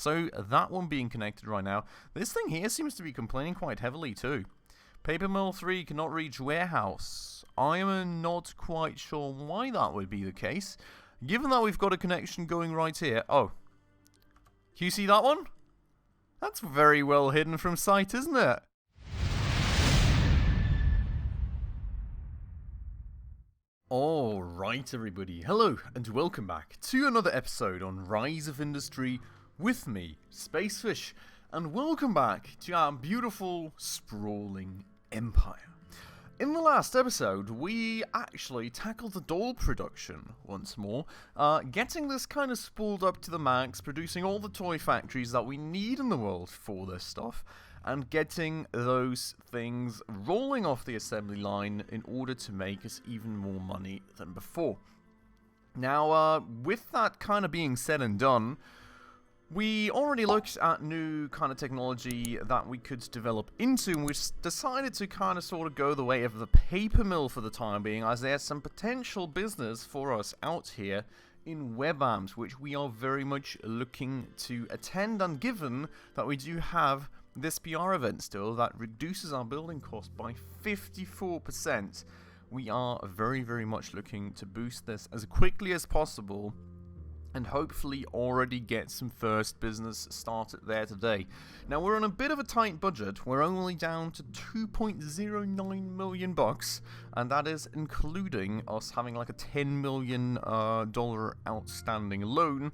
So that one being connected right now. This thing here seems to be complaining quite heavily too. Paper mill 3 cannot reach warehouse. I am not quite sure why that would be the case. Given that we've got a connection going right here. Oh. Can you see that one? That's very well hidden from sight, isn't it? Alright everybody, hello and welcome back to another episode on Rise of Industry with me, Spacefish, and welcome back to our beautiful, sprawling empire. In the last episode, we actually tackled the doll production once more, getting this kind of spooled up to the max, producing all the toy factories that we need in the world for this stuff, and getting those things rolling off the assembly line in order to make us even more money than before. Now, with that kind of being said and done, we already looked at new kind of technology that we could develop into, and we decided to kind of sort of go the way of the paper mill for the time being, as there's some potential business for us out here in WebAMs, which we are very much looking to attend, and given that we do have this PR event still that reduces our building cost by 54%, we are very, very much looking to boost this as quickly as possible and hopefully already get some first business started there today. Now, we're on a bit of a tight budget. We're only down to $2.09 million bucks, and that is including us having like a $10 million outstanding loan.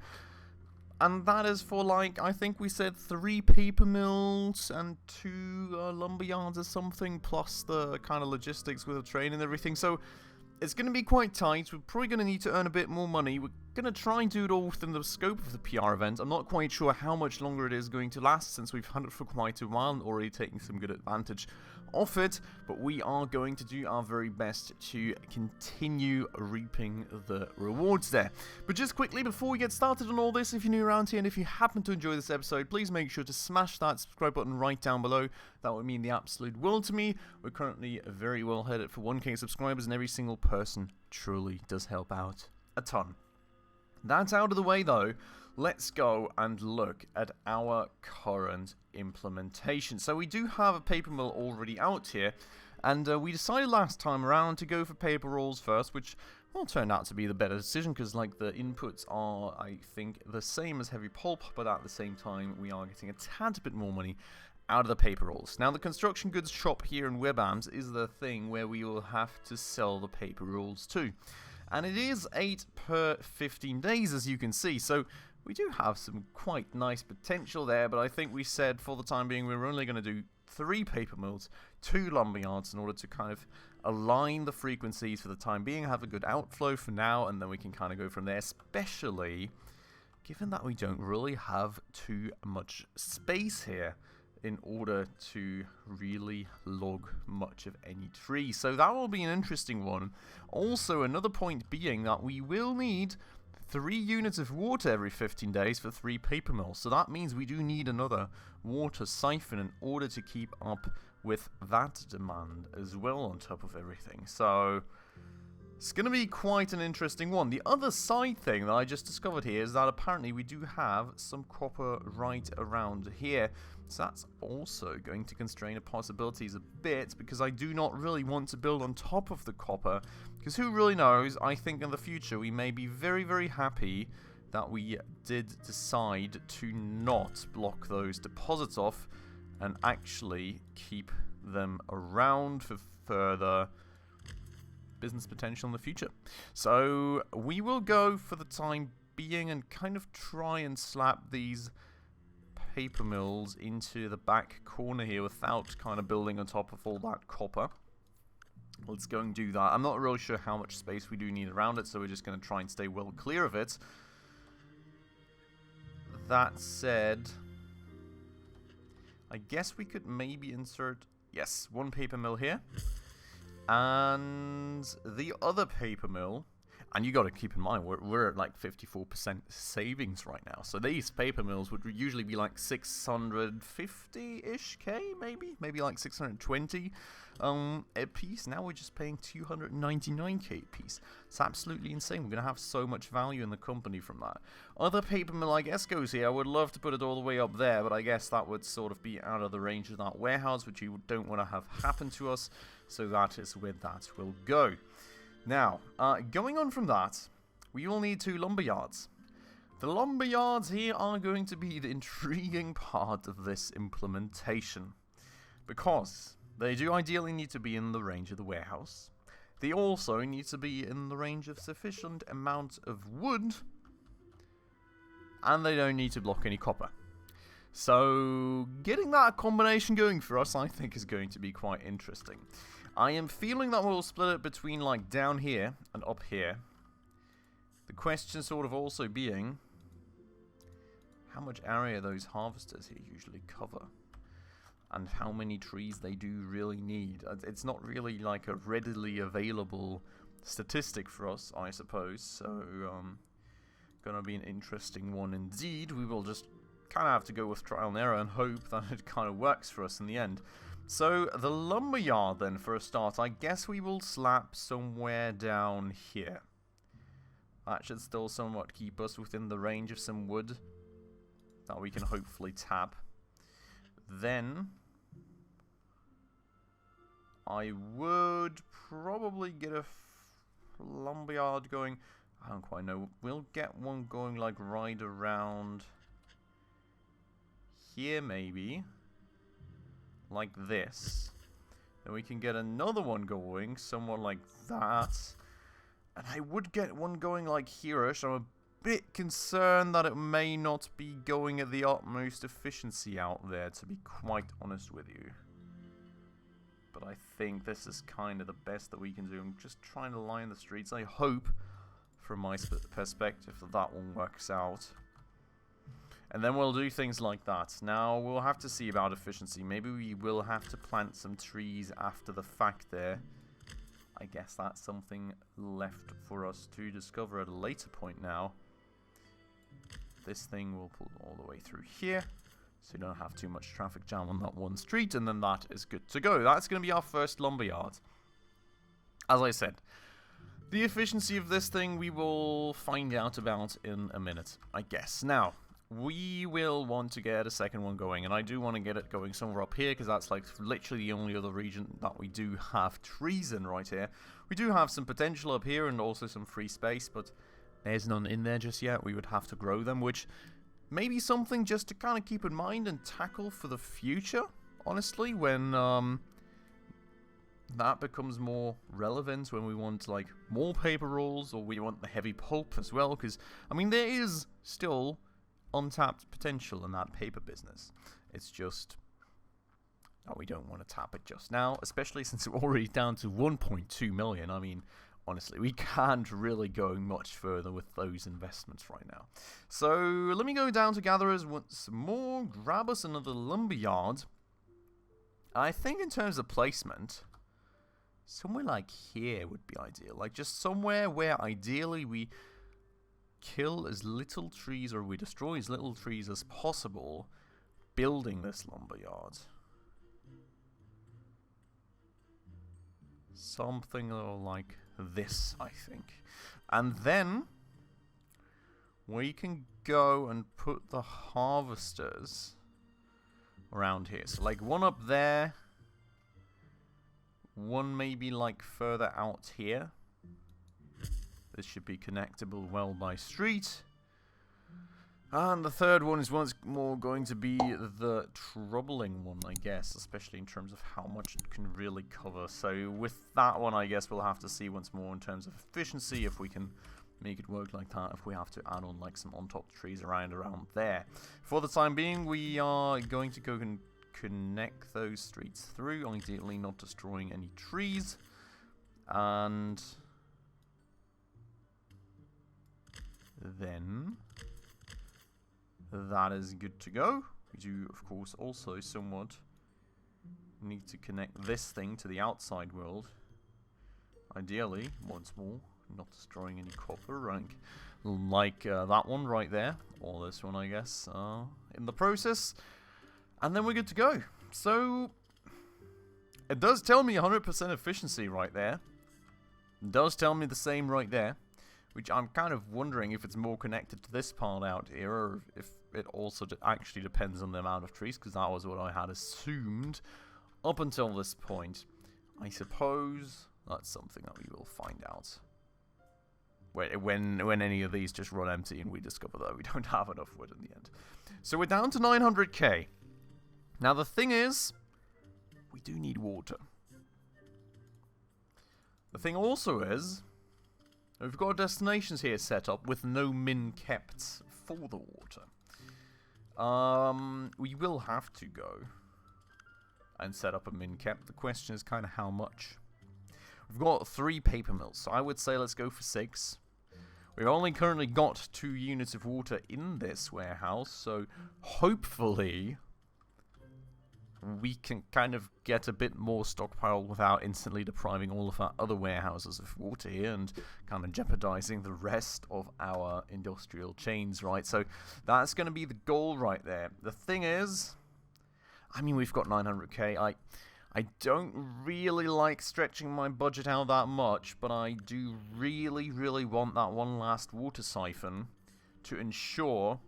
And that is for, like, I think we said 3 paper mills and 2 lumber yards or something, plus the kind of logistics with the train and everything. So it's going to be quite tight. We're probably going to need to earn a bit more money. We're going to try and do it all within the scope of the PR event. I'm not quite sure how much longer it is going to last, since we've had it for quite a while and already taken some good advantage of it. But we are going to do our very best to continue reaping the rewards there. But just quickly, before we get started on all this, if you're new around here and if you happen to enjoy this episode, please make sure to smash that subscribe button right down below. That would mean the absolute world to me. We're currently very well headed for 1k subscribers, and every single person truly does help out a ton. That's out of the way though. Let's go and look at our current implementation. So we do have a paper mill already out here, and we decided last time around to go for paper rolls first, which well turned out to be the better decision, because like the inputs are, I think, the same as heavy pulp, but at the same time we are getting a tad bit more money out of the paper rolls. Now, the construction goods shop here in WebAMs is the thing where we will have to sell the paper rolls to. And it is 8 per 15 days, as you can see, so we do have some quite nice potential there, but I think we said for the time being we're only going to do 3 paper mills, 2 lumber yards, in order to kind of align the frequencies for the time being, have a good outflow for now, and then we can kind of go from there, especially given that we don't really have too much space here in order to really log much of any tree. So that will be an interesting one. Also, another point being that we will need 3 units of water every 15 days for 3 paper mills. So that means we do need another water siphon in order to keep up with that demand as well on top of everything. So it's going to be quite an interesting one. The other side thing that I just discovered here is that apparently we do have some copper right around here. So that's also going to constrain the possibilities a bit, because I do not really want to build on top of the copper, because who really knows, I think in the future we may be very, very happy that we did decide to not block those deposits off and actually keep them around for further business potential in the future. So we will go for the time being and kind of try and slap these paper mills into the back corner here without kind of building on top of all that copper. Let's go and do that. I'm not really sure how much space we do need around it, so we're just going to try and stay well clear of it. That said, I guess we could maybe insert, yes, 1 paper mill here. And the other paper mill, And you got to keep in mind, we're at like 54% savings right now. So these paper mills would usually be like 650-ish K, maybe like 620 a piece. Now we're just paying 299K a piece. It's absolutely insane. We're going to have so much value in the company from that. Other paper mill, I guess, goes here. I would love to put it all the way up there, but I guess that would sort of be out of the range of that warehouse, which you don't want to have happen to us. So that is where that will go. Now, going on from that, we will need 2 lumber yards. The lumber yards here are going to be the intriguing part of this implementation, because they do ideally need to be in the range of the warehouse. They also need to be in the range of sufficient amount of wood, and they don't need to block any copper. So, getting that combination going for us, I think, is going to be quite interesting. I am feeling that we'll split it between, like, down here and up here. The question sort of also being, how much area those harvesters here usually cover? And how many trees they do really need. It's not really, like, a readily available statistic for us, I suppose. So, gonna be an interesting one indeed. We will just kind of have to go with trial and error and hope that it kind of works for us in the end. So, the lumberyard then, for a start, I guess we will slap somewhere down here. That should still somewhat keep us within the range of some wood that we can hopefully tap. Then, I would probably get a lumberyard going. I don't quite know. We'll get one going like right around here, maybe. Like this. Then we can get another one going, somewhat like that. And I would get one going like here-ish. I'm a bit concerned that it may not be going at the utmost efficiency out there, to be quite honest with you. But I think this is kind of the best that we can do. I'm just trying to line the streets. I hope, from my perspective, that one works out. And then we'll do things like that. Now, we'll have to see about efficiency. Maybe we will have to plant some trees after the fact there. I guess that's something left for us to discover at a later point now. This thing will pull all the way through here, so you don't have too much traffic jam on that one street, and then that is good to go. That's going to be our first lumberyard. As I said, the efficiency of this thing we will find out about in a minute, I guess. Now, we will want to get a second one going, and I do want to get it going somewhere up here, because that's like literally the only other region that we do have trees in right here. We do have some potential up here and also some free space, but there's none in there just yet. We would have to grow them, which may be something just to kind of keep in mind and tackle for the future, honestly, when that becomes more relevant, when we want like more paper rolls, or we want the heavy pulp as well, because I mean there is still untapped potential in that paper business. It's just that we don't want to tap it just now, especially since we're already down to 1.2 million. I mean, honestly, we can't really go much further with those investments right now. So let me go down to gatherers once more, grab us another lumberyard. I think in terms of placement, somewhere like here would be ideal. Like just somewhere where ideally we kill as little trees, or we destroy as little trees as possible building this lumberyard. Something like this, I think. And then we can go and put the harvesters around here. So like one up there, one maybe like further out here. This should be connectable well by street. And the third one is once more going to be the troubling one, I guess, especially in terms of how much it can really cover. So with that one, I guess we'll have to see once more in terms of efficiency, if we can make it work like that, if we have to add on like some on-top trees around there. For the time being, we are going to go and connect those streets through, ideally not destroying any trees. And then that is good to go. We do, of course, also somewhat need to connect this thing to the outside world. Ideally, once more, not destroying any copper, like that one right there, or this one, I guess, in the process. And then we're good to go. So, it does tell me 100% efficiency right there. It does tell me the same right there. Which I'm kind of wondering if it's more connected to this part out here, or if it also actually depends on the amount of trees, because that was what I had assumed up until this point. I suppose that's something that we will find out when any of these just run empty and we discover that we don't have enough wood in the end. So we're down to 900k. Now the thing is, we do need water. The thing also is, we've got destinations here set up with no min kept for the water. We will have to go and set up a min kept. The question is kind of how much. We've got 3 paper mills, so I would say let's go for 6. We've only currently got 2 units of water in this warehouse, so hopefully we can kind of get a bit more stockpile without instantly depriving all of our other warehouses of water here and kind of jeopardizing the rest of our industrial chains, right? So that's going to be the goal right there. The thing is, I mean, we've got 900k. I don't really like stretching my budget out that much, but I do really, really want that one last water siphon to ensure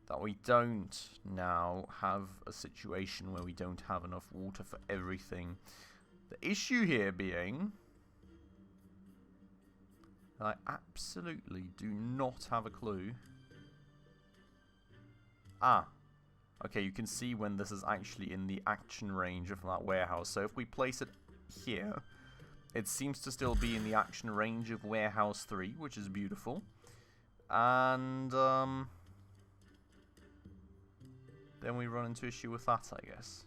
that we don't now have a situation where we don't have enough water for everything. The issue here being, I absolutely do not have a clue. Okay, you can see when this is actually in the action range of that warehouse. So if we place it here, it seems to still be in the action range of warehouse 3, which is beautiful. And then we run into issue with that, I guess.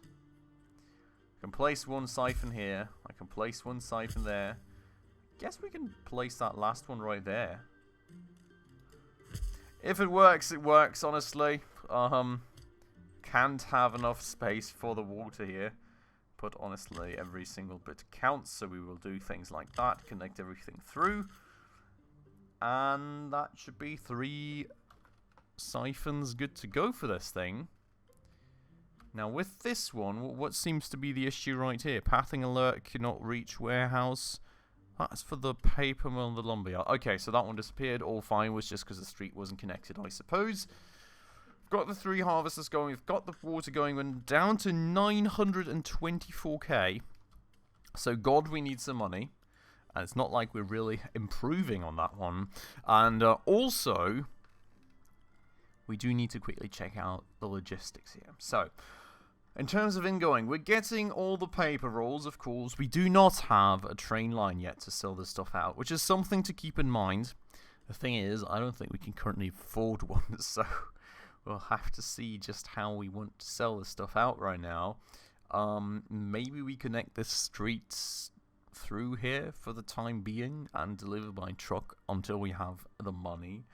I can place one siphon here. I can place one siphon there. Guess we can place that last one right there. If it works, honestly. Can't have enough space for the water here. But honestly, every single bit counts, so we will do things like that. Connect everything through. And that should be 3 siphons good to go for this thing. Now with this one, what seems to be the issue right here? Pathing alert, cannot reach warehouse. That's for the paper mill and the lumberyard. Okay, so that one disappeared. All fine, was just because the street wasn't connected, I suppose. We've got the 3 harvesters going. We've got the water going. We're down to 924k. So God, we need some money. And it's not like we're really improving on that one. And also, we do need to quickly check out the logistics here. So, in terms of ingoing, we're getting all the paper rolls, of course. We do not have a train line yet to sell this stuff out, which is something to keep in mind. The thing is, I don't think we can currently afford one, so we'll have to see just how we want to sell this stuff out right now. Maybe we connect the streets through here for the time being and deliver by truck until we have the money.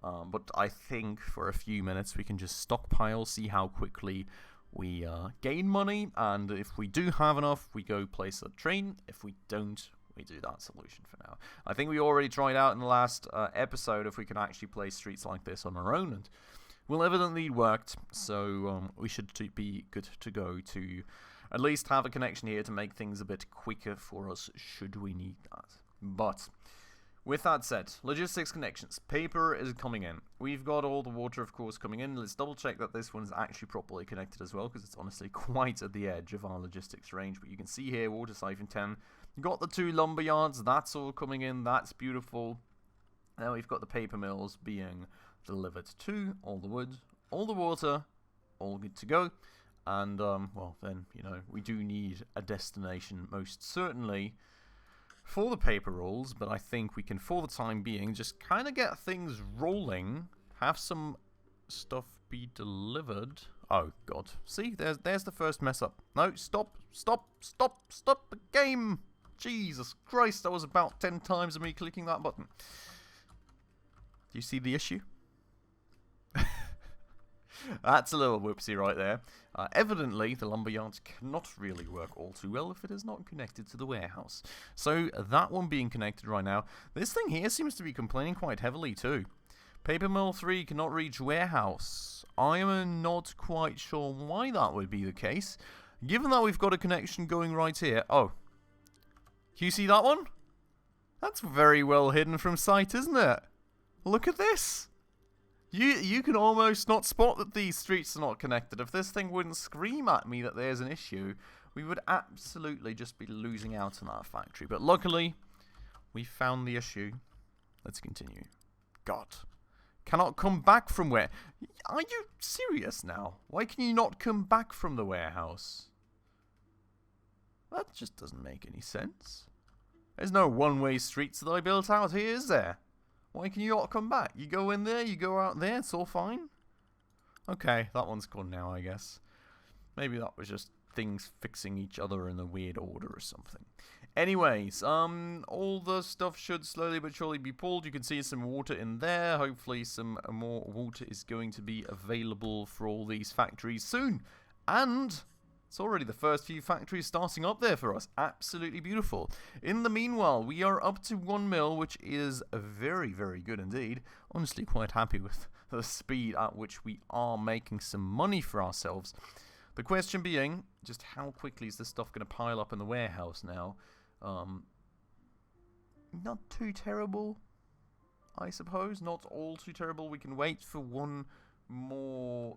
But I think for a few minutes we can just stockpile, see how quickly we gain money, and if we do have enough, we go place a train. If we don't, we do that solution for now. I think we already tried out in the last episode if we can actually place streets like this on our own, and well, evidently it worked, so we should be good to go to at least have a connection here to make things a bit quicker for us should we need that. But with that said, logistics connections. Paper is coming in. We've got all the water, of course, coming in. Let's double check that this one's actually properly connected as well, because it's honestly quite at the edge of our logistics range. But you can see here, water siphon 10. Got the 2 lumber yards. That's all coming in. That's beautiful. Now we've got the paper mills being delivered to. All the wood, all the water, all good to go. And, well, then, you know, we do need a destination, most certainly, for the paper rolls, but I think we can, for the time being, just kind of get things rolling, have some stuff be delivered. Oh, God. See, there's the first mess up. No, stop the game. Jesus Christ, that was about 10 times of me clicking that button. Do you see the issue? That's a little whoopsie right there. Evidently, the lumberyard cannot really work all too well if it is not connected to the warehouse. So, that one being connected right now. This thing here seems to be complaining quite heavily too. Paper Mill 3 cannot reach warehouse. I am not quite sure why that would be the case. Given that we've got a connection going right here. Oh. Can you see that one? That's very well hidden from sight, isn't it? Look at this. You can almost not spot that these streets are not connected. If this thing wouldn't scream at me that there's an issue, we would absolutely just be losing out on our factory. But luckily, we found the issue. Let's continue. God. Cannot come back from where? Are you serious now? Why can you not come back from the warehouse? That just doesn't make any sense. There's no one-way streets that I built out here, is there? Why can you not come back? You go in there, you go out there, it's all fine. Okay, that one's gone now, I guess. Maybe that was just things fixing each other in a weird order or something. Anyways, all the stuff should slowly but surely be pulled. You can see some water in there. Hopefully some more water is going to be available for all these factories soon. And it's already the first few factories starting up there for us. Absolutely beautiful. In the meanwhile, we are up to 1 mil, which is very, very good indeed. Honestly, quite happy with the speed at which we are making some money for ourselves. The question being, just how quickly is this stuff going to pile up in the warehouse now? Not too terrible, I suppose. Not all too terrible. We can wait for one more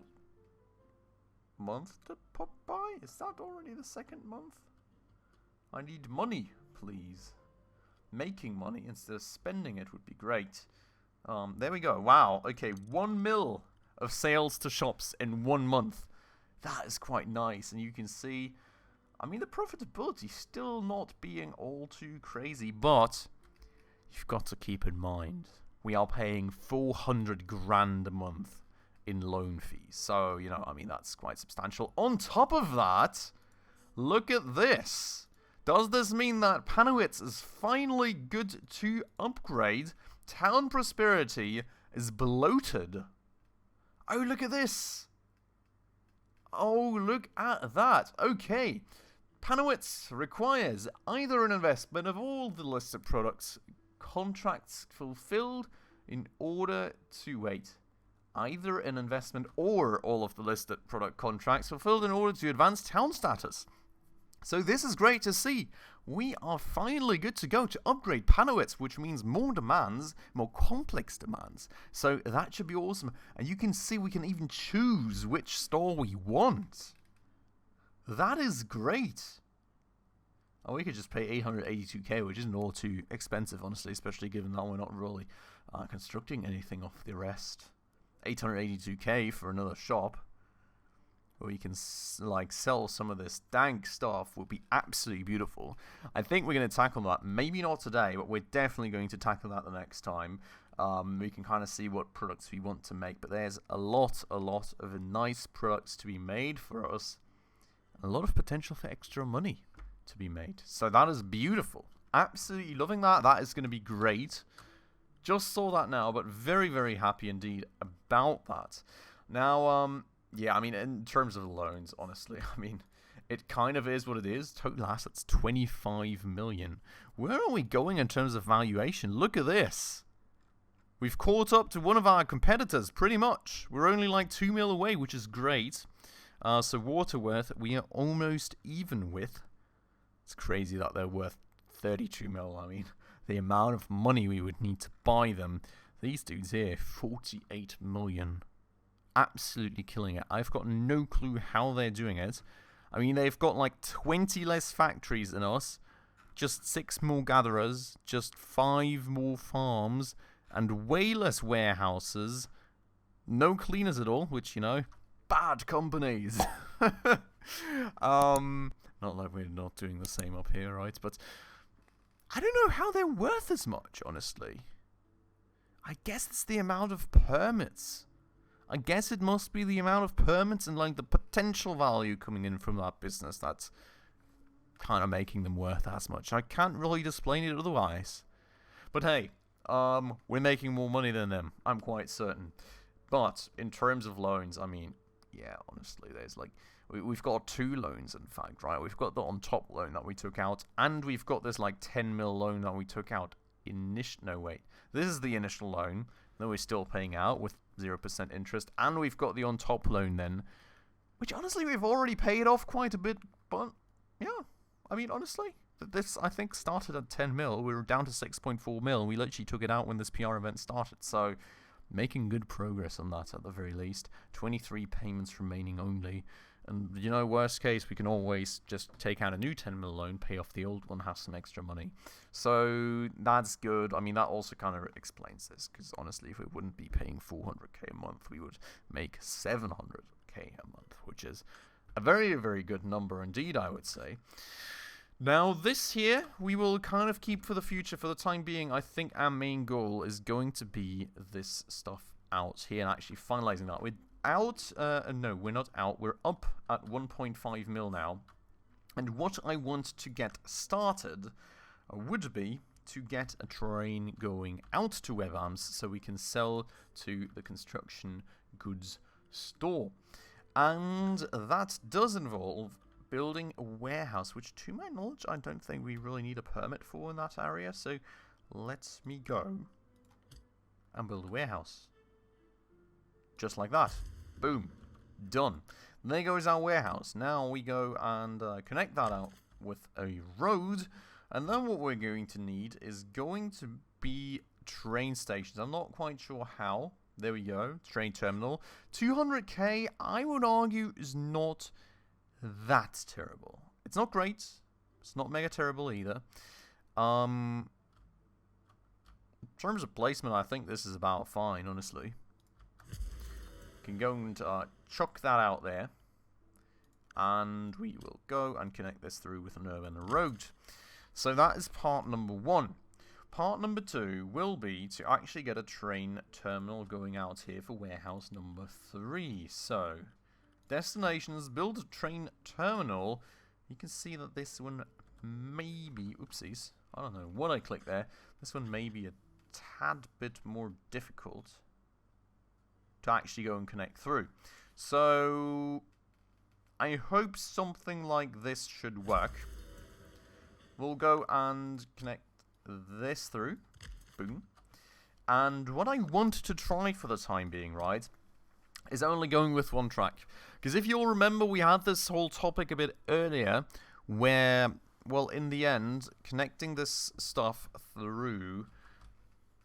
month to pop by. Is that already the second month? I need money, please. Making money instead of spending it would be great. There we go. Wow. Okay, 1 mil of sales to shops in 1 month. That is quite nice. And you can see, I mean, the profitability still not being all too crazy, but you've got to keep in mind, we are paying 400 grand a month in loan fees. So, you know, I mean, that's quite substantial. On top of that, look at this. Does this mean that Panowitz is finally good to upgrade? Town prosperity is bloated. Oh, look at this. Oh, look at that. Okay. Panowitz requires either an investment of all the listed products contracts fulfilled in order to wait. Either an investment or all of the listed product contracts fulfilled in order to advance town status. So this is great to see. We are finally good to go to upgrade Panowitz, which means more demands, more complex demands. So that should be awesome. And you can see we can even choose which store we want. That is great. Oh, we could just pay 882k, which isn't all too expensive, honestly, especially given that we're not really constructing anything off the rest. 882k for another shop where we can like sell some of this dank stuff would be absolutely beautiful. I think we're going to tackle that. Maybe not today, but we're definitely going to tackle that the next time. We can kind of see what products we want to make, but there's a lot of nice products to be made for us. A lot of potential for extra money to be made. So that is beautiful. Absolutely loving that. That is going to be great. Just saw that now, but very, very happy indeed about that. Now, yeah, I mean, in terms of loans, honestly, I mean, it kind of is what it is. Total assets, 25 million. Where are we going in terms of valuation? Look at this. We've caught up to one of our competitors, pretty much. We're only like 2 mil away, which is great. So Waterworth, we are almost even with. It's crazy that they're worth 32 mil, I mean. The amount of money we would need to buy them. These dudes here, 48 million. Absolutely killing it. I've got no clue how they're doing it. I mean, they've got like 20 less factories than us. Just 6 more gatherers. Just 5 more farms. And way less warehouses. No cleaners at all, which, you know, bad companies. Not like we're not doing the same up here, right? But I don't know how they're worth as much, honestly. I guess it's the amount of permits. I guess it must be the amount of permits and like the potential value coming in from that business that's kind of making them worth as much. I can't really explain it otherwise. But hey, we're making more money than them. I'm quite certain. But in terms of loans, I mean, yeah, honestly, there's like, we've got 2 loans, in fact, right? We've got the on top loan that we took out, and we've got this like 10 mil loan that we took out no, wait. This is the initial loan that we're still paying out with 0% interest, and we've got the on top loan then, which honestly we've already paid off quite a bit, but yeah, I mean, honestly, this I think started at 10 mil. We were down to 6.4 mil, and we literally took it out when this PR event started, so making good progress on that at the very least. 23 payments remaining only. And, you know, worst case, we can always just take out a new 10 mil loan, pay off the old one, have some extra money. So, that's good. I mean, that also kind of explains this, because honestly, if we wouldn't be paying 400k a month, we would make 700k a month, which is a very, very good number indeed, I would say. Now, this here, we will kind of keep for the future. For the time being, I think our main goal is going to be this stuff out here and actually finalizing that. We're out, no, we're not out. We're up at 1.5 mil now. And what I want to get started would be to get a train going out to Evans so we can sell to the construction goods store. And that does involve building a warehouse, which to my knowledge I don't think we really need a permit for in that area, so let me go and build a warehouse. Just like that. Boom. Done. There goes our warehouse. Now we go and connect that out with a road, and then what we're going to need is going to be train stations. I'm not quite sure how. There we go. Train terminal. 200k, I would argue, is not that terrible. It's not great. It's not mega terrible either. In terms of placement, I think this is about fine, honestly. Can go and chuck that out there. And we will go and connect this through with an urban road. So that is part number 1. Part number 2 will be to actually get a train terminal going out here for warehouse number 3. So, destinations, build a train terminal. You can see that this one may be, oopsies, I don't know what I clicked there. This one may be a tad bit more difficult to actually go and connect through. So, I hope something like this should work. We'll go and connect this through. Boom. And what I want to try for the time being, right, is only going with one track. Because if you'll remember, we had this whole topic a bit earlier where, well, in the end, connecting this stuff through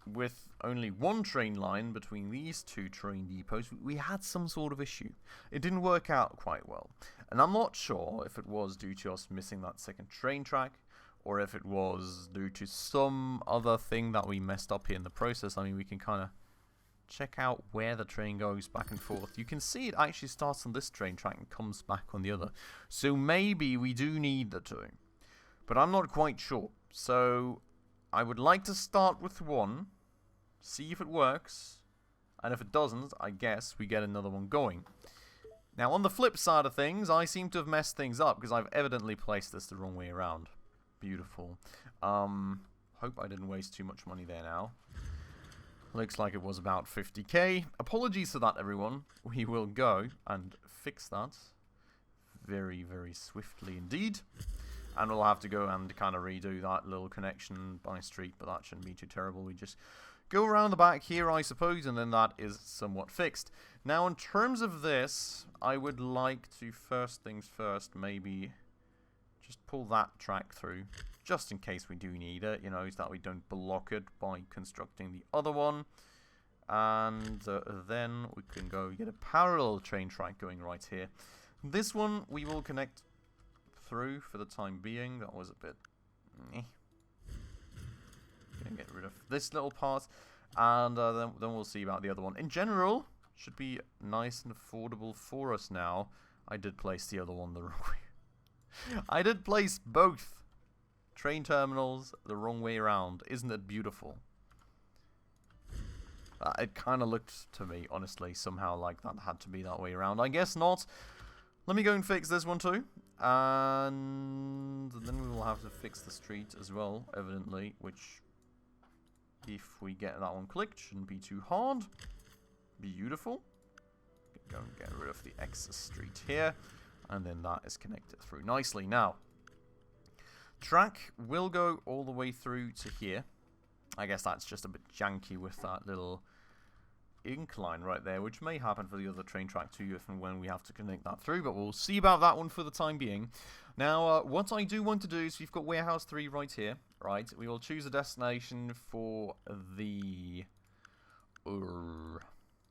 with only one train line between these 2 train depots, we had some sort of issue. It didn't work out quite well. And I'm not sure if it was due to us missing that second train track, or if it was due to some other thing that we messed up here in the process. I mean, we can kind of check out where the train goes back and forth. You can see it actually starts on this train track and comes back on the other. So maybe we do need the 2. But I'm not quite sure. So I would like to start with one, see if it works, and if it doesn't, I guess we get another one going. Now, on the flip side of things, I seem to have messed things up because I've evidently placed this the wrong way around. Beautiful. Hope I didn't waste too much money there now. Looks like it was about 50k. Apologies for that, everyone. We will go and fix that very, very swiftly indeed. And we'll have to go and kind of redo that little connection by street, but that shouldn't be too terrible. We just go around the back here, I suppose, and then that is somewhat fixed. Now, in terms of this, I would like to, first things first, maybe just pull that track through, just in case we do need it, you know, so that we don't block it by constructing the other one. And then we can go get a parallel train track going right here. This one we will connect through for the time being. That was a bit... Gonna get rid of this little part, and then we'll see about the other one. In general, should be nice and affordable for us now. I did place the other one the wrong way. I did place both train terminals the wrong way around. Isn't it beautiful? It kind of looked to me, honestly, somehow like that had to be that way around. I guess not. Let me go and fix this one too. And then we will have to fix the street as well, evidently, which, if we get that one clicked, shouldn't be too hard. Beautiful. Go and get rid of the excess street here. And then that is connected through nicely. Now, track will go all the way through to here. I guess that's just a bit janky with that little incline right there, which may happen for the other train track too if and when we have to connect that through, but we'll see about that one for the time being. Now, what I do want to do is we've got Warehouse 3 right here, right? We will choose a destination for the...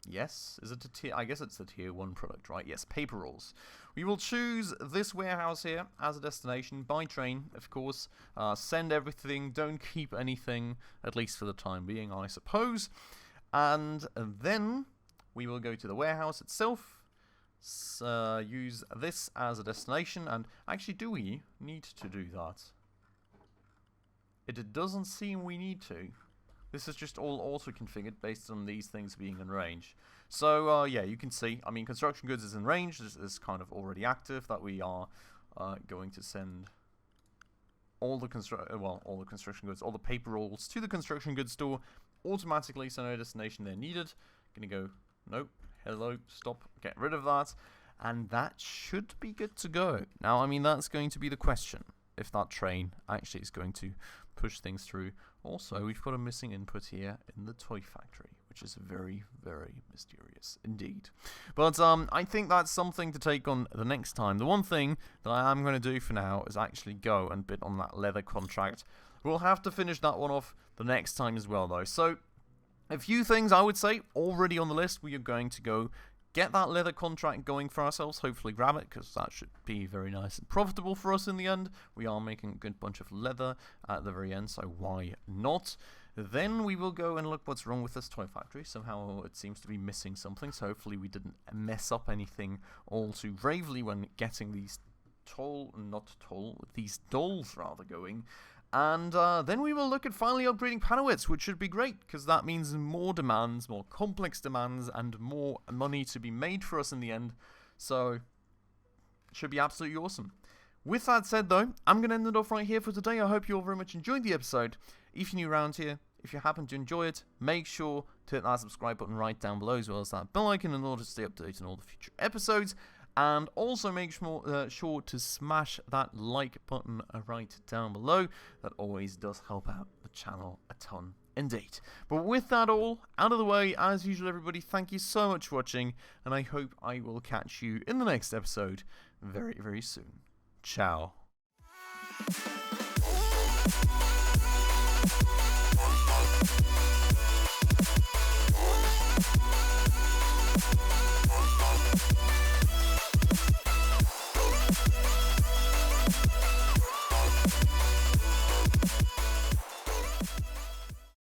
yes? Is it a tier? I guess it's the tier 1 product, right? Yes, paper rolls. We will choose this warehouse here as a destination by train, of course. Send everything, don't keep anything, at least for the time being, I suppose. And then we will go to the warehouse itself, use this as a destination, and actually, do we need to do that? It doesn't seem we need to. This is just all auto-configured based on these things being in range. So, yeah, you can see, I mean, construction goods is in range. This is kind of already active, that we are going to send all the construction goods, all the paper rolls to the construction goods store automatically, so no destination there needed. Gonna go, nope, hello, stop, get rid of that, and that should be good to go. Now, I mean, that's going to be the question, if that train actually is going to push things through. Also, we've got a missing input here in the toy factory, which is very, very mysterious indeed. But I think that's something to take on the next time. The one thing that I am going to do for now is actually go and bid on that leather contract. We'll have to finish that one off the next time as well, though. So, a few things I would say already on the list. We are going to go get that leather contract going for ourselves, hopefully grab it, because that should be very nice and profitable for us in the end. We are making a good bunch of leather at the very end, so why not? Then we will go and look what's wrong with this toy factory. Somehow it seems to be missing something, so hopefully we didn't mess up anything all too gravely when getting these these dolls rather going. And then we will look at finally upgrading Panowitz, which should be great, because that means more demands, more complex demands, and more money to be made for us in the end. So, it should be absolutely awesome. With that said, though, I'm going to end it off right here for today. I hope you all very much enjoyed the episode. If you're new around here, if you happen to enjoy it, make sure to hit that subscribe button right down below, as well as that bell icon in order to stay updated on all the future episodes. And also make sure to smash that like button right down below. That always does help out the channel a ton indeed. But with that all out of the way, as usual, everybody, thank you so much for watching. And I hope I will catch you in the next episode very, very soon. Ciao.